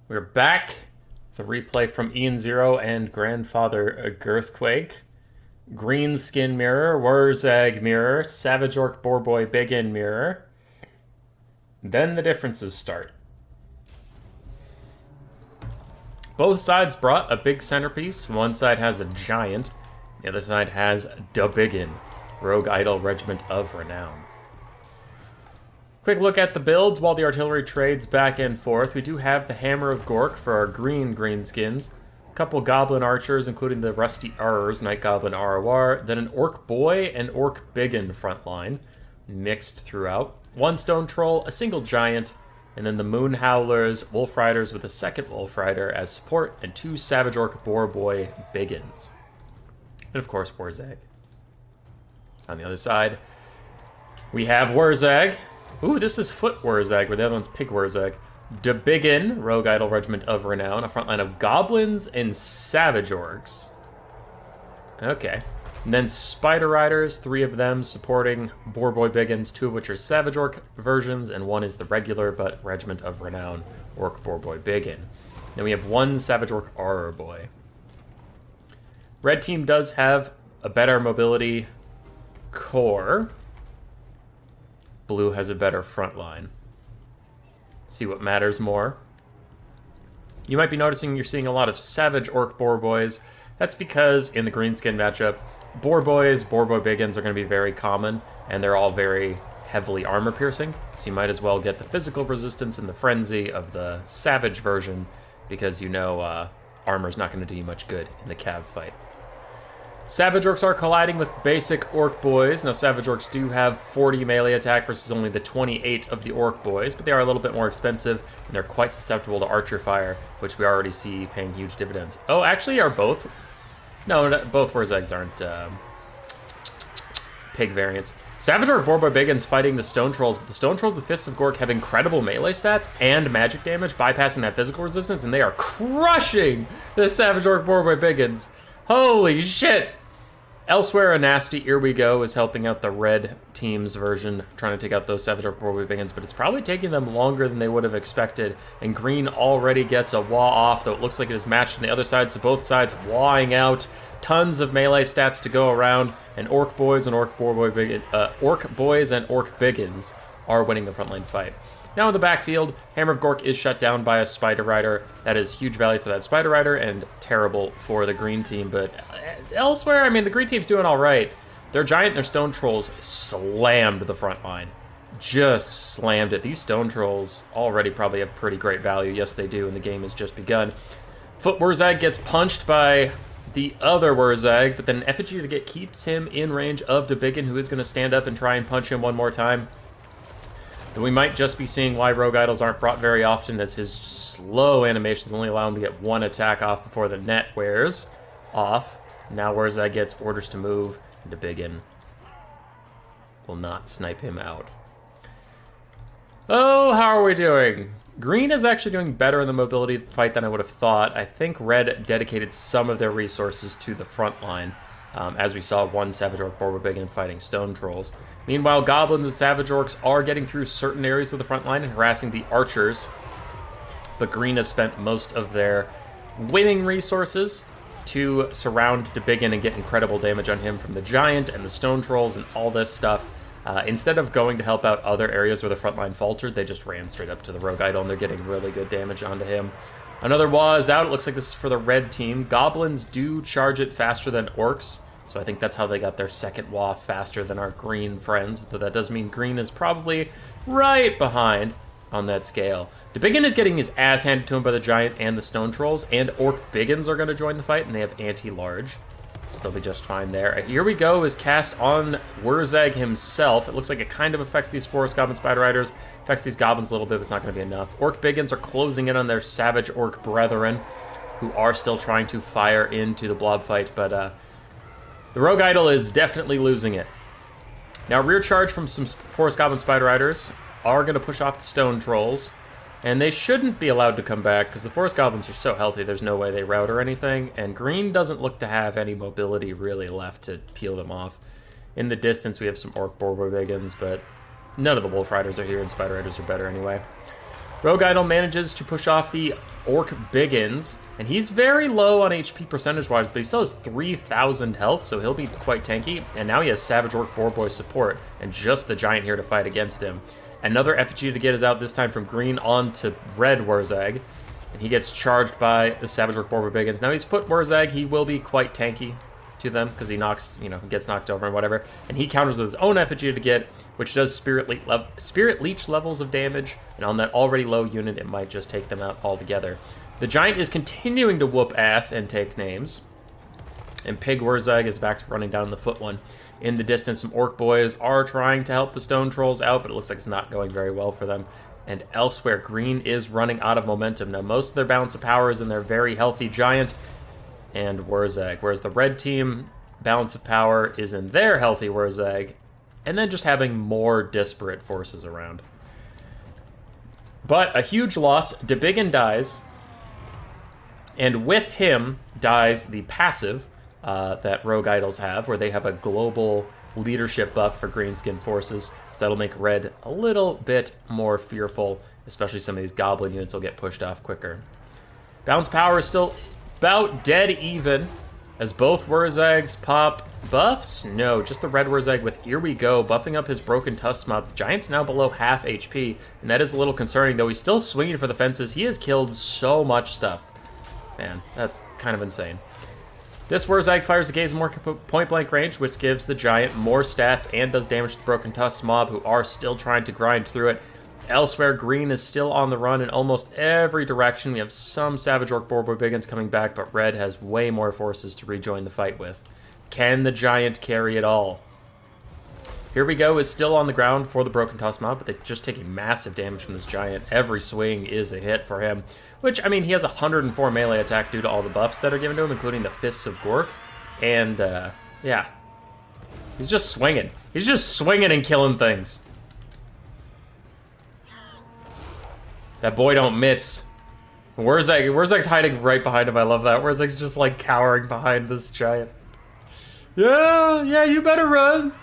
We're back. The replay from Ian Zero and Grandfather Girthquake. Green Skin Mirror, Wurzag Mirror, Savage Orc Boarboy Biggin Mirror. Then the differences start. Both sides brought a big centerpiece. One side has a giant. The other side has Da Biggin, Rogue Idol Regiment of Renown. Quick look at the builds while the artillery trades back and forth. We do have the Hammer of Gork for our greenskins. A couple Goblin Archers, including the Rusty R's, Night Goblin ROR. Then an Orc Boy and Orc Biggin front line, mixed throughout. One Stone Troll, a single Giant, and then the Moon Howlers, Wolf Riders with a second Wolf Rider as support, and two Savage Orc Boarboy Biggins. And of course, Wurzag. On the other side, we have Wurzag. Ooh, this is Foot Wurzag, where the other one's Pig Wurzag. Da Biggin, Rogue Idol Regiment of Renown, a front line of Goblins and Savage Orcs. Okay. And then Spider Riders, 3 of them supporting Boarboy Biggins, 2 of which are Savage Orc versions, and 1 is the regular but Regiment of Renown Orc Boarboy Biggin. Then we have 1 Savage Orc Auror Boy. Red team does have a better mobility core. Blue has a better front line. See what matters more. You might be noticing you're seeing a lot of Savage Orc Boarboys. That's because in the greenskin matchup, Boarboys, Boarboy Biggins are going to be very common, and they're all very heavily armor piercing. So you might as well get the physical resistance and the frenzy of the Savage version, because you know armor's not going to do you much good in the Cav fight. Savage Orcs are colliding with basic Orc Boys. Now, Savage Orcs do have 40 melee attack versus only the 28 of the Orc Boys, but they are a little bit more expensive, and they're quite susceptible to Archer Fire, which we already see paying huge dividends. Oh, actually, are both... No, both Wurzags aren't Pig variants. Savage Orc Boarboy Biggins fighting the Stone Trolls, but the Stone Trolls, the Fists of Gork, have incredible melee stats and magic damage, bypassing that physical resistance, and they are crushing the Savage Orc Boarboy Biggins. Holy shit! Elsewhere, a nasty Here We Go is helping out the red team's version, trying to take out those Savage Orc Boarboy Biggins, but it's probably taking them longer than they would have expected, and green already gets a waw off, though it looks like it is matched on the other side, so both sides wawing out. Tons of melee stats to go around, and Orc Boys and Orc Boarboy Biggins are winning the frontline fight. Now in the backfield, Hammer of Gork is shut down by a Spider Rider. That is huge value for that Spider Rider and terrible for the green team. But elsewhere, I mean, the green team's doing all right. Their Giant and their Stone Trolls slammed the front line. Just slammed it. These Stone Trolls already probably have pretty great value. Yes, they do, and the game has just begun. Foot Wurzag gets punched by the other Wurzag, but then Effigy to get keeps him in range of Da Biggin, who is going to stand up and try and punch him one more time. Then we might just be seeing why Rogue Idols aren't brought very often, as his slow animations only allow him to get 1 attack off before the net wears off. Now Wurzag gets orders to move, and Da Biggin will not snipe him out. Oh, how are we doing? Green is actually doing better in the mobility fight than I would have thought. I think Red dedicated some of their resources to the front line, as we saw 1 Savage Orc Boarboy Biggin fighting Stone Trolls. Meanwhile, Goblins and Savage Orcs are getting through certain areas of the front line and harassing the Archers, but Green has spent most of their winning resources to surround Da Biggin and get incredible damage on him from the Giant and the Stone Trolls and all this stuff. Instead of going to help out other areas where the front line faltered, they just ran straight up to the Rogue Idol, and they're getting really good damage onto him. Another Wah is out. It looks like this is for the red team. Goblins do charge it faster than Orcs, so I think that's how they got their second Wah faster than our green friends. Though that does mean green is probably right behind on that scale. Da Biggin is getting his ass handed to him by the Giant and the Stone Trolls, and Orc Biggins are going to join the fight, and they have anti-large. So they'll be just fine there. Here We Go is cast on Wurzag himself. It looks like it kind of affects these Forest Goblin Spider Riders. Affects these Goblins a little bit, but it's not going to be enough. Orc Biggins are closing in on their Savage Orc brethren, who are still trying to fire into the blob fight, but the Rogue Idol is definitely losing it. Now, rear charge from some Forest Goblin Spider Riders are going to push off the Stone Trolls, and they shouldn't be allowed to come back because the Forest Goblins are so healthy, there's no way they rout or anything, and green doesn't look to have any mobility really left to peel them off. In the distance, we have some Orc Boarboy Biggins, but none of the Wolf Riders are here, and Spider Riders are better anyway. Rogue Idol manages to push off the Orc Biggins, and he's very low on HP percentage-wise, but he still has 3,000 health, so he'll be quite tanky. And now he has Savage Orc Boar Boy support, and just the Giant here to fight against him. Another effigy to get is out, this time from green on to red Wurzag, and he gets charged by the Savage Orc Boar Boy Biggins. Now he's Foot Wurzag, he will be quite tanky to them, because he knocks, gets knocked over and whatever. And he counters with his own effigy to get, which does Spirit Leech levels of damage, and on that already low unit, it might just take them out altogether. The Giant is continuing to whoop ass and take names, and Pig Wurzag is back to running down the Foot one. In the distance, some Orc Boys are trying to help the Stone Trolls out, but it looks like it's not going very well for them. And elsewhere, green is running out of momentum. Now, most of their balance of power is in their very healthy Giant and Wurzag, whereas the red team balance of power is in their healthy Wurzag, and then just having more disparate forces around. But a huge loss, Debiggin dies, and with him dies the passive that Rogue Idols have, where they have a global leadership buff for greenskin forces, so that'll make red a little bit more fearful, especially some of these goblin units will get pushed off quicker. Balance power is still about dead even, as both Wurzags pop buffs. No, just the red Wurzag with Here We Go, buffing up his Broken Tusk Mob. The Giant's now below half HP, and that is a little concerning, though he's still swinging for the fences. He has killed so much stuff. Man, that's kind of insane. This Wurzag fires the Gaze more point-blank range, which gives the Giant more stats and does damage to the Broken Tusk Mob, who are still trying to grind through it. Elsewhere, green is still on the run in almost every direction. We have some Savage Orc Boar Boy Biggins coming back, but red has way more forces to rejoin the fight with. Can the Giant carry it all? Here We Go is still on the ground for the Broken Tusk Mob, but they're just taking massive damage from this Giant. Every swing is a hit for him, which, I mean, he has 104 melee attack due to all the buffs that are given to him, including the Fists of Gork. And, yeah. He's just swinging. He's just swinging and killing things. That boy don't miss. Wurzag's hiding right behind him. I love that. Wurzag's just like cowering behind this Giant. Yeah, you better run.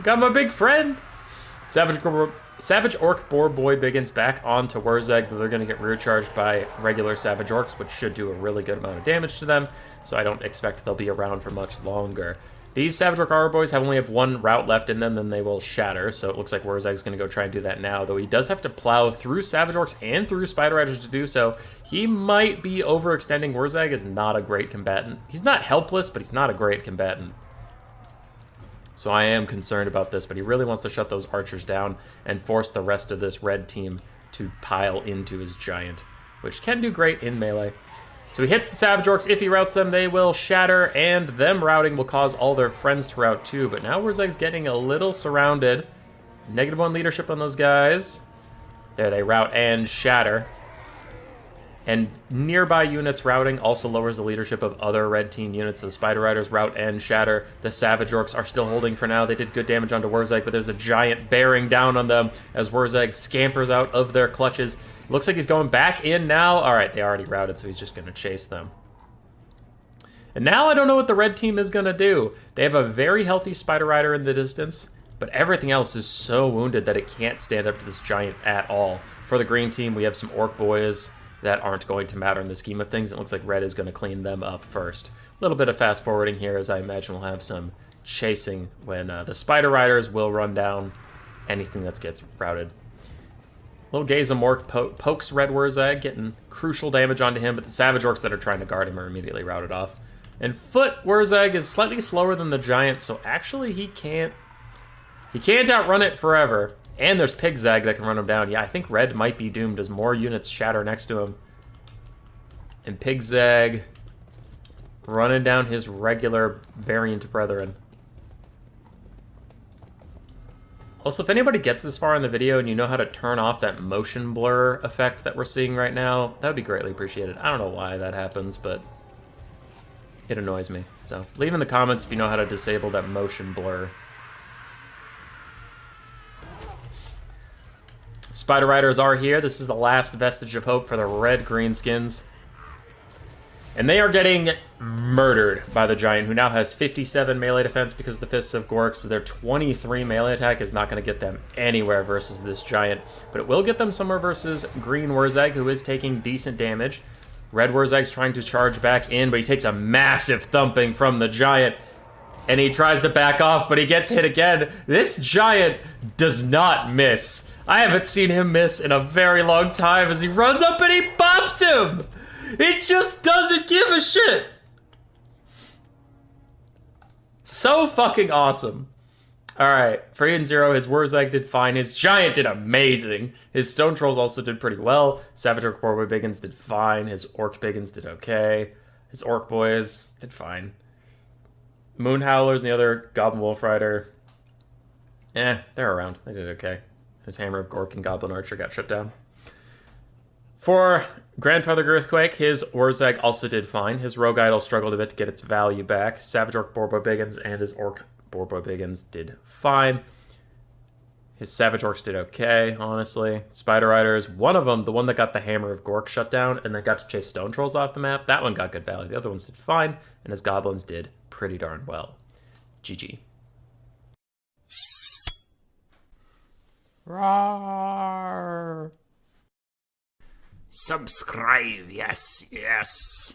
Got my big friend. Savage Orc Boar Boy Biggins back onto Wurzag. They're going to get rear charged by regular Savage Orcs, which should do a really good amount of damage to them. So I don't expect they'll be around for much longer. These Savage Orc Armor Boys only have one route left in them, then they will shatter, so it looks like Wurzag's going to go try and do that now, though he does have to plow through Savage Orcs and through Spider Riders to do so. He might be overextending. Wurzag is not a great combatant. He's not helpless, but he's not a great combatant. So I am concerned about this, but he really wants to shut those archers down and force the rest of this red team to pile into his Giant, which can do great in melee. So he hits the Savage Orcs. If he routs them, they will shatter, and them routing will cause all their friends to rout too. But now Wurzag's getting a little surrounded. -1 leadership on those guys. There, they rout and shatter. And nearby units routing also lowers the leadership of other red team units. The Spider Riders rout and shatter. The Savage Orcs are still holding for now. They did good damage onto Wurzag, but there's a Giant bearing down on them as Wurzag scampers out of their clutches. Looks like he's going back in now. All right, they already routed, so he's just going to chase them. And now I don't know what the red team is going to do. They have a very healthy Spider Rider in the distance, but everything else is so wounded that it can't stand up to this Giant at all. For the green team, we have some Orc Boys that aren't going to matter in the scheme of things. It looks like red is going to clean them up first. A little bit of fast forwarding here, as I imagine we'll have some chasing when the Spider Riders will run down anything that gets routed. Little Gaze of Mork pokes red Wurzag, getting crucial damage onto him, but the Savage Orcs that are trying to guard him are immediately routed off. And Foot Wurzag is slightly slower than the Giant, so actually he can't outrun it forever. And there's Pigzag that can run him down. Yeah, I think red might be doomed as more units shatter next to him. And Pigzag running down his regular variant brethren. Also, if anybody gets this far in the video and you know how to turn off that motion blur effect that we're seeing right now, that would be greatly appreciated. I don't know why that happens, but it annoys me. So leave in the comments if you know how to disable that motion blur. Spider Riders are here. This is the last vestige of hope for the red greenskins. And they are getting murdered by the Giant, who now has 57 melee defense because of the Fists of Gork, so their 23 melee attack is not going to get them anywhere versus this Giant. But it will get them somewhere versus Green Wurzag, who is taking decent damage. Red Wurzag's trying to charge back in, but he takes a massive thumping from the Giant. And he tries to back off, but he gets hit again. This Giant does not miss. I haven't seen him miss in a very long time as he runs up and he bops him! He just doesn't give a shit! So fucking awesome. Alright, Free and Zero, his Wurzag did fine. His Giant did amazing. His Stone Trolls also did pretty well. Savage Orc Boy Biggins did fine. His Orc Biggins did okay. His Orc Boys did fine. Moon Howlers and the other Goblin Wolf Rider, they're around. They did okay. His Hammer of Gork and Goblin Archer got shut down. For Grandfather Girthquake, his Wurzag also did fine. His Rogue Idol struggled a bit to get its value back. Savage Orc Borbo Biggins and his Orc Borbo Biggins did fine. His Savage Orcs did okay, honestly. Spider Riders, one of them, the one that got the Hammer of Gork shut down and then got to chase Stone Trolls off the map, that one got good value. The other ones did fine, and his Goblins did pretty darn well. GG. Roar. Subscribe, yes, yes.